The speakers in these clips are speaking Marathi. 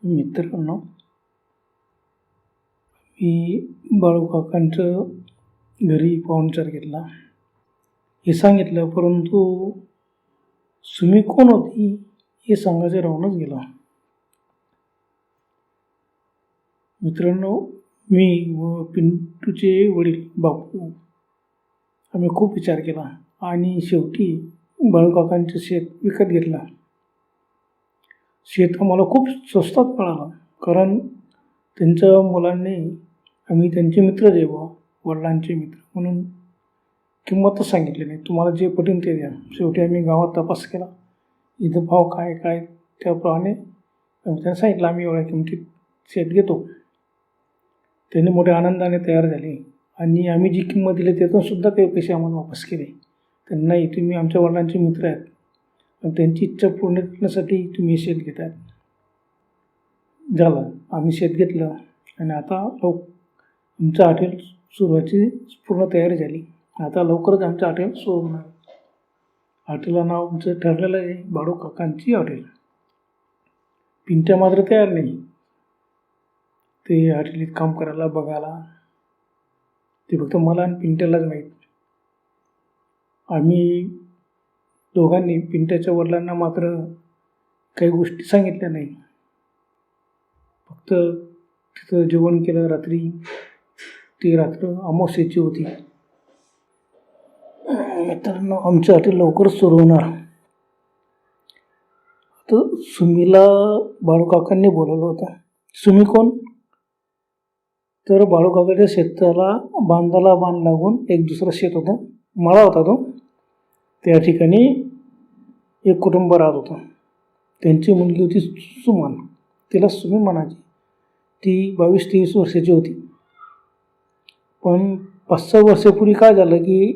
मित्रांनो, मी बाळूकाकांच्या घरी पाहुणचार घेतला. हे सांगितलं, परंतु सुमी कोण होती हे सांगायचं राहूनच गेलं. मित्रांनो, मी व पिंटूचे वडील बापू आम्ही खूप विचार केला आणि शेवटी बाळूकाकांचं शेत विकत घेतलं. शेत आम्हाला खूप स्वस्तात मिळालं, कारण त्यांच्या मुलांनी आम्ही त्यांचे मित्र जे वडिलांचे मित्र म्हणून किंमतच सांगितली नाही. तुम्हाला जे पटेल ते द्या. शेवटी आम्ही गावात तपास केला, इथं भाव काय काय त्याप्रमाणे त्यांना सांगितलं आम्ही एवढ्या किमतीत शेत घेतो. त्यांनी मोठ्या आनंदाने तयार झाले आणि आम्ही जी किंमत दिली त्यातून सुद्धा काही पैसे आम्हाला वापस केले. तर नाही, तुम्ही आमच्या वडिलांचे मित्र आहेत आणि त्यांची इच्छा पूर्ण करण्यासाठी तुम्ही शेत घेत आहेत. झालं, आम्ही शेत घेतलं आणि आता आमचं हॉटेल सुरू व्हायची पूर्ण तयारी झाली. आता लवकरच आमचं हॉटेल सुरू होणार. हॉटेलला नाव आमचं ठरलेलं आहे बाळूकाकांची हॉटेल. पिंट्या मात्र तयार नाही ते हॉटेलीत काम करायला बघायला. ते फक्त मला आणि पिंट्यालाच माहीत. आम्ही दोघांनी पिंट्याच्या वडिलांना मात्र काही गोष्टी सांगितल्या नाही. फक्त तिथं जेवण केलं रात्री. ती रात्र अमावस्येची होती. मित्रांनो, आमचं हॉटेल लवकरच सुरू होणार. तर सुमीला बाळूकाकांनी बोलवलं होतं. सुमी कोण? तर बाळूकाकाच्या शेताला बांधाला बांध लागून एक दुसरं शेत होतं, मळा होता तो. त्या ठिकाणी एक कुटुंब राहत होतं. त्यांची मुलगी होती सुमन. तिला सुमी म्हणायची. ती 22-23 वर्षाची होती. पण 5-6 वर्षापूर्वी काय झालं की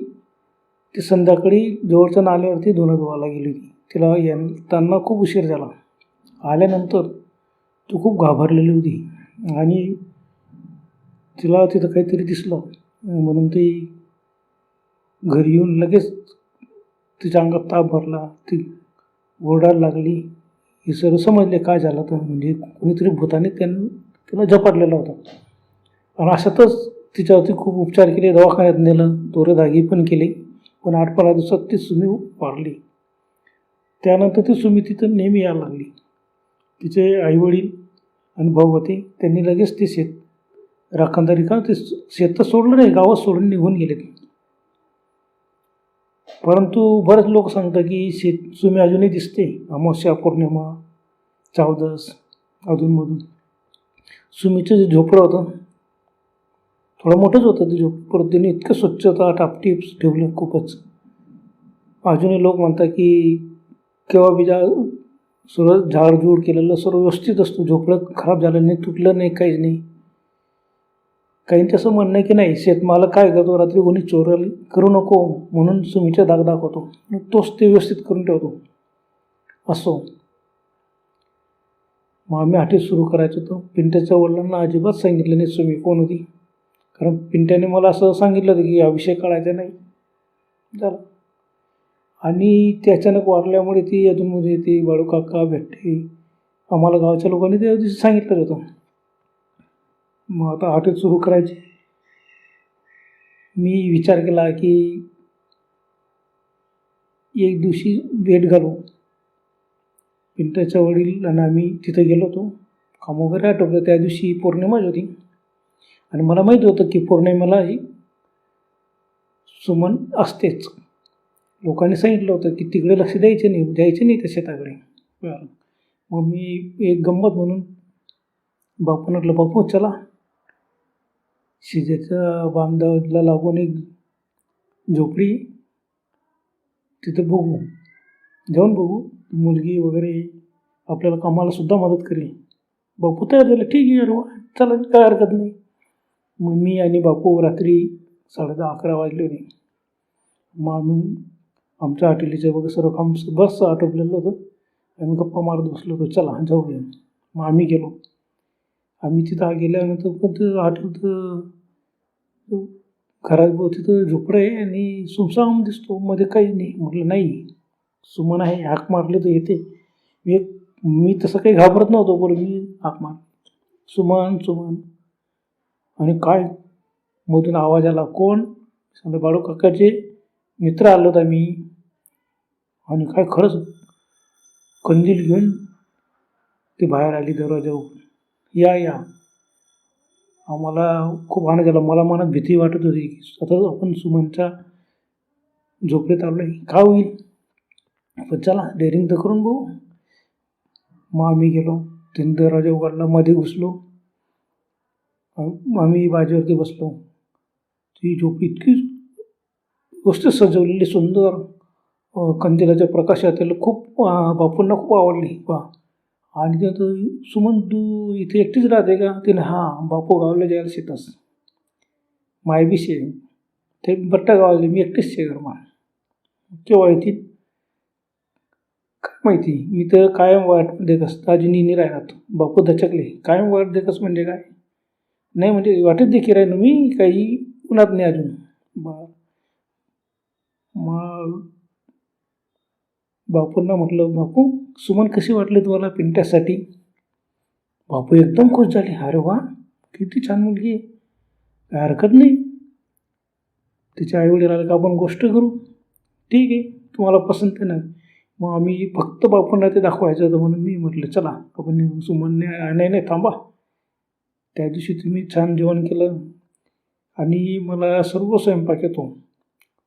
ती संध्याकाळी जवळच्या नाल्यावरती धुणं धुवायला गेली होती. तिला त्यांना खूप उशीर झाला. आल्यानंतर ती खूप घाबरलेली होती आणि तिला तिथं काहीतरी दिसलं म्हणून ती घरी येऊन लगेच तिच्या अंगात ताप भरला. ती ओरडायला लागली. हे सर्व समजले काय झालं तर, म्हणजे कोणीतरी भूताने तिला झपाटलेला होता. आणि अशातच तिच्यावरती खूप उपचार केले, दवाखान्यात नेलं, दोरेधागे पण केले. पण 8-15 दिवसात ती सुमी वारली. त्यानंतर ती सुमी तिथं नेहमी यायला लागली. तिचे आईवडील आणि भाऊ होते. त्यांनी लगेच ते शेत राखणदारी का ते शेत तर सोडलं नाही, गावात सोडून निघून गेले. परंतु बरेच लोक सांगतात की सुमी अजूनही दिसते. अमावस्या, पौर्णिमा, चावदस अधूनमधून. सुमीचं जे झोपडं होतं थोडं मोठंच होतं ते झोपडं, परत त्यांनी इतकं स्वच्छता टापटीप ठेवलं खूपच. अजूनही लोक म्हणतात की केव्हा बी सर्व झाडझूड केलेलं सर्व व्यवस्थित असतं. झोपडं खराब झालं नाही, तुटलं नाही, काहीच नाही. काहींचं असं म्हणणं आहे की नाही, शेतमालक काय करतो, रात्री कोणी चोरी करू नको म्हणून सुमीचा दाग दाखवतो, तोच ते व्यवस्थित करून ठेवतो असो. मग आम्ही हॉटेल सुरू करायचं होतं. पिंट्याच्या वडिलांना अजिबात सांगितलं नाही सुमी कोण होती, कारण पिंट्याने मला असं सांगितलं होतं की हा विषय काढायचा नाही. झालं. आणि ते अचानक वारल्यामुळे ती अजूनमध्ये येते, बाळूकाका भेटते. आम्हाला गावच्या लोकांनी त्या दिवशी सांगितलं होतं. मग आता हॉटेल सुरू करायचे. मी विचार केला की एक दिवशी भेट घालू. पिंट्याच्या वडील आणि आम्ही तिथं गेलो होतो. काम वगैरे आटोपलं. त्या दिवशी पौर्णिमाच होती आणि मला माहीत होतं की पौर्णिमेला ही सुमन असतेच. लोकांनी सांगितलं होतं की तिकडे लक्ष द्यायचे नाही त्या शेताकडे. मग मी एक गंमत म्हणून बापून म्हटलं, बापू चला शेजारच्या बांधाला लागून एक झोपडी तिथं बघू, जाऊन बघू, मुलगी वगैरे आपल्याला कामाला सुद्धा मदत करेल. बापू तयार झाले. ठीक आहे यार, चला काय हरकत नाही. मग मी आणि बापू रात्री 10:30-11 वाजले होते. मग आम्ही आमच्या हॉटेलीचं वगैरे सर्व काम बस आटोपलेलं होतं. आम्ही गप्पा मारत बसलो होतो, चला जाऊया. मग आम्ही गेलो. आम्ही तिथं गेल्यानंतर पण ते हॉटेल तर घरात तिथं झोपडं आहे आणि सुमसाम दिसतो, मध्ये काहीच नाही. म्हटलं नाही, सुमन आहे, हाक मारली तर येते. मी एक मी तसं काही घाबरत नव्हतो, पण मी हाक मार, सुमन सुमन. आणि काय मधून आवाज आला, कोण? सांगले बाळू काकाचे मित्र आलो होता मी. आणि काय खरंच कंदील घेऊन ती बाहेर आली दरवाजावर. या या. आम्हाला खूप आनंद झाला. मला मनात भीती वाटत होती की आता आपण सुमनच्या झोपडीत आलो आहे, काय होईल. पण चला डेअरिंग तर करून बघू. मग आम्ही गेलो, त्यांनी दरवाजा उघडला, मध्ये घुसलो, आम्ही बाजेवरती बसलो. ती झोपडी इतकी गोष्ट सजवलेली सुंदर, कंदिलाच्या प्रकाशात त्याला खूप बापूंना खूप आवडली. आणि त्यात सुमन तू इथे एकटीच राहते का? तिने हां, बापू गावाला जायला शेतास, मायबी शे ते बट्टा गावाले, मी एकटीच शे घरमा. केव्हा येतील काय माहिती. मी तर कायम वाट देखस, ताजी नी राहणार. बापू दचकले, कायम वाट देखस म्हणजे काय? नाही म्हणजे वाटेत देखील राहीन मी, काही उन्हात नाही अजून. बरं. मग बापूंना म्हटलं, बापू सुमन कशी वाटली तुम्हाला पिंट्यासाठी? बापू एकदम खुश झाले. अरे वा, किती छान मुलगी आहे, काय हरकत नाही. तिच्या आईवडील आले का आपण गोष्ट करू. ठीक आहे, तुम्हाला पसंत आहे ना. मग आम्ही फक्त बापूंना ते दाखवायचं होतं म्हणून मी म्हटलं चला आपण सुमनने. नाही नाही थांबा, त्या दिवशी तुम्ही छान जेवण केलं आणि मला सर्व स्वयंपाक येतो,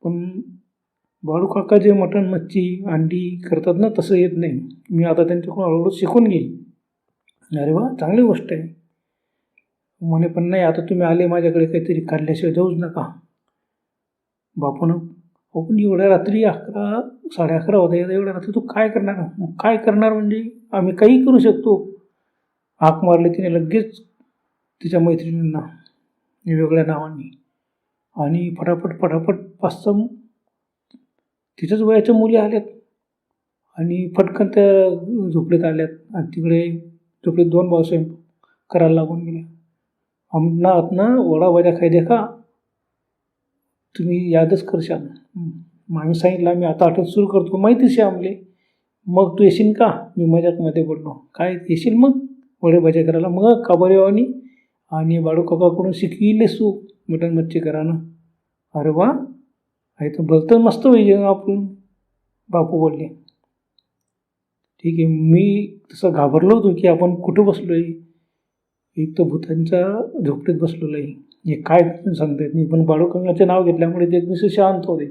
पण बाळू काका जे मटण मच्छी अंडी करतात ना तसं येत नाही. मी आता त्यांच्याकडून हळूहळू शिकून घेईन. अरे वा, चांगली गोष्ट आहे म्हणे. पण नाही, आता तुम्ही आले माझ्याकडे, काहीतरी खाल्ल्याशिवाय जाऊच नका. बापून आपण एवढ्या रात्री 11 11:30 होत्या, एवढ्या रात्री तू काय करणार? मग काय करणार म्हणजे आम्ही काही करू शकतो. हाक मारली तिने लगेच तिच्या मैत्रिणींना वेगवेगळ्या नावांनी, आणि फटाफट फटाफट 5-6 तिच्याच वयाच्या मुली आल्यात आणि फटकन त्या झोपडीत आल्यात. आणि तिकडे झोपडीत 2 भाऊसाहेब करायला लागून गेले. आमना आतना वडा भाज्या खाय दे का, तुम्ही यादच करशाल. मग आम्ही सांगितलं आम्ही आता आठवत सुरू करतो, माहितीच आहे आमले. मग तू येशील का? मी मजाकमध्ये बोललो, काय येशील मग वडे भाज्या करायला? मग का बरे वानी, आणि बाळू काकाकडून शिकविलेस तू मटण मच्छी करानं. अरे वा, आहे तर भलतं मस्त होईल आपण, बापू बोलले. ठीक आहे. मी तसं घाबरलो होतो की आपण कुठं बसलो आहे, एक तर भूतांच्या झोपडीत बसलेलो आहे, हे काय सांगता येत नाही. पण बाळू काकाचे नाव घेतल्यामुळे ते एकदम शांत होते.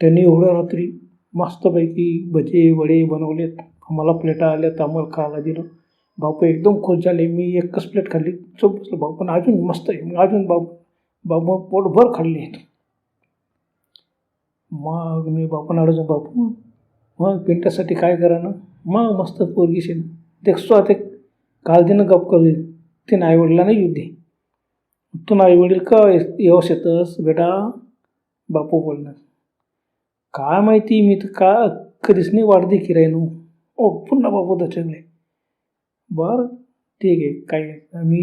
त्यांनी एवढ्या रात्री मस्तपैकी भजे वडे बनवलेत, आम्हाला प्लेटा आल्यात, आम्हाला खायला दिलं. बापू एकदम खुश झाले. मी एकच प्लेट खाल्ली, चोप बसलो. बापू अजून मस्त आहे, मग अजून बाबू पोटभर खाल्ले आहेत. मग मी बापून अडवतो, बापू मग पिंट्यासाठी काय करा ना. मग मस्त पोरगीशी ते ते काल तिनं गप करू, तिनं आईवडिलांना येऊ दे, तू आईवडील का येऊस येतस बेटा. बापू बोलणार, काय माहिती, मी तर का कधीच नाही वाट देखील राहिनो. ओ पुन्हा बापू दचकले. बरं ठीक आहे, काय आम्ही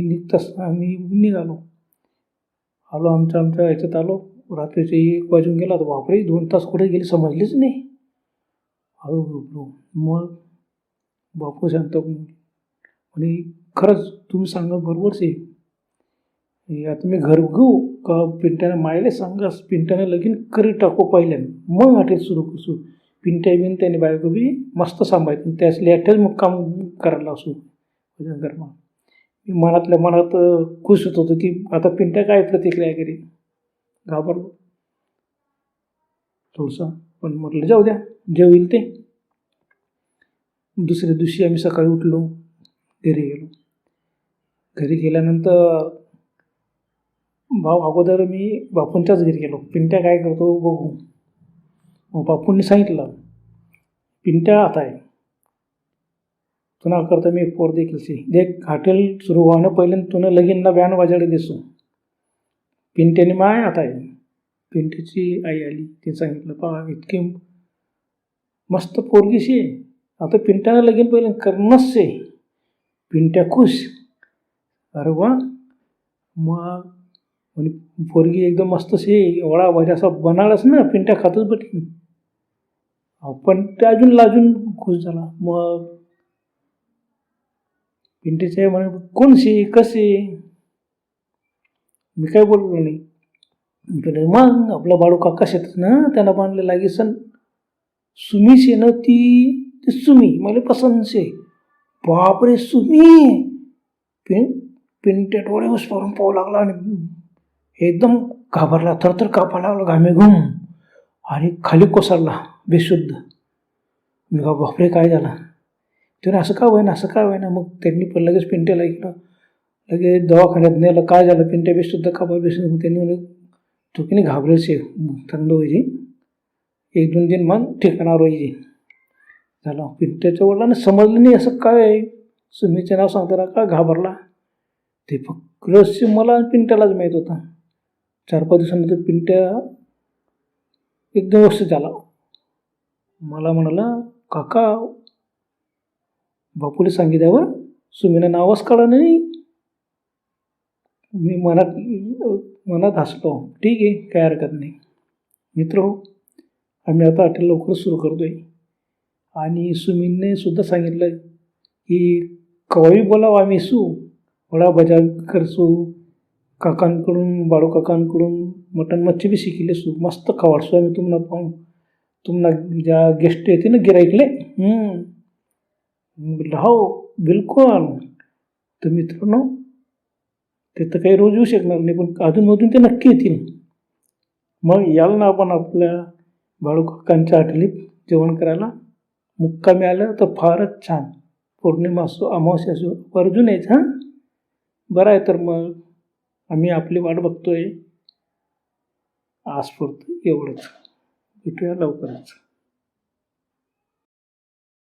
आम्ही निघालो. आमच्या ह्याच्यात आलो. रात्रीचे 1 वाजून गेला. तर बापरे 2 तास कुठे गेले समजलेच नाही. हळू झोपलो. मग बापू शांत आणि खरंच तुम्ही सांगा बरोबरच आहे. आता मी घर घेऊ का पिंट्यानं मायले सांगास, पिंट्यानं लगीन करी टाकू पहिल्यानं, मग हॉटेल सुरू करसू. पिंट्याने बायको बी मस्त सांभाळते, त्यासले हॉटेल मग काम करायला असू घरमा. मी मनातल्या मनात खुश होत होतो की आता पिंट्या काय प्रतिक्रिया करी. घाबरलो थोडंसं, पण म्हटलं जाऊ द्या, जे होईल ते. दुसऱ्या दिवशी आम्ही सकाळी उठलो, घरी गेलो. घरी गेल्यानंतर अगोदर मी बापूंच्याच घरी गेलो, पिंट्या काय करतो बघू. मग बापूंनी सांगितलं, पिंट्या आता आहे तुना करता मी एक पोर देखील सी देख, हॉटेल सुरू व्हायनं पहिल्यांदा तुनं लगीनला बॅन वाजाडे देसो. पिंट्याने माय आता आहे. पिंट्याची आई आली, ते सांगितलं पहा इतकी मस्त पोरगीशी आहे, आता पिंट्यानं लगीन पहिलं करणंच आहे. पिंट्या खुश. अरे वा. मग म्हणे पोरगी एकदम मस्त शे, वडा भाज्या असं बनाळच ना, पिंट्या खातच बटी. पण ते अजून लाजून खुश झाला. मग पिंटीची आई म्हणे कोणशी कशी. मी काय बोललो नाही. म्हणे मग आपला बाळू काका शेतात ना त्याला बांधले लागे सण सुमी शे न ती सुमी मला पसंत शे. बापरे सुमी. पिंट्या डोळे उसपारून पाहू लागला आणि एकदम घाबरला, थरथर कापा लागला घामे घुम आणि खाली कोसळला बेशुद्ध. मी का बापरे काय झालं. त्याने असं का होईना असं काय होईना. मग त्यांनी पण लगेच पिंट्याला ऐकलं, लगेच दवाखान्यात नेलं. काय झालं पिंट्या बेशुद्ध का बेशुद्ध. मग त्यांनी म्हणे तो की नाही घाबरेलशे थंड व्हायची 1-2 दिन मग ठिकाणावर व्हायची. झालं. पिंट्याच्या वडिलांना समजलं नाही असं काय. सुमीचे नाव सांगताना का घाबरला. ते फक्त रहस्य मला पिंट्यालाच माहीत होता. 4-5 दिवसानंतर पिंट्या एकदम व्यवस्थित झाला. मला म्हणाला काका बापूला सांगितल्यावर सुमीनं नावच कळलं नाही. मी मनात हसलो. ठीक आहे काय हरकत नाही. मित्र आम्ही आता हॉटेल लवकर सुरू करतोय. आणि सुमीने सुद्धा सांगितलं की कवाही बोलावं आम्ही वडा बजा करसू. काकांकडून बाळू काकांकडून मटण मच्छी बी शिकले मस्त खवाडसो आम्ही तुम्हाला पाहून. तुम्हाला ज्या गेस्ट येते ना गिराईकले हो बिलकुल. तर मित्रांनो ते तर काही रोज येऊ शकणार नाही पण अधूनमधून ते नक्की येतील. मग याल ना आपण आपल्या बाळू काकांच्या हॉटेलीत जेवण करायला. मुक्कामी आलं तर फारच छान. पौर्णिमा असो अमावस्या असो वर्जून यायचं. हां बरं आहे. तर मग आम्ही आपली वाट बघतोय. आजपुरतं एवढंच. भेटूया लवकरच.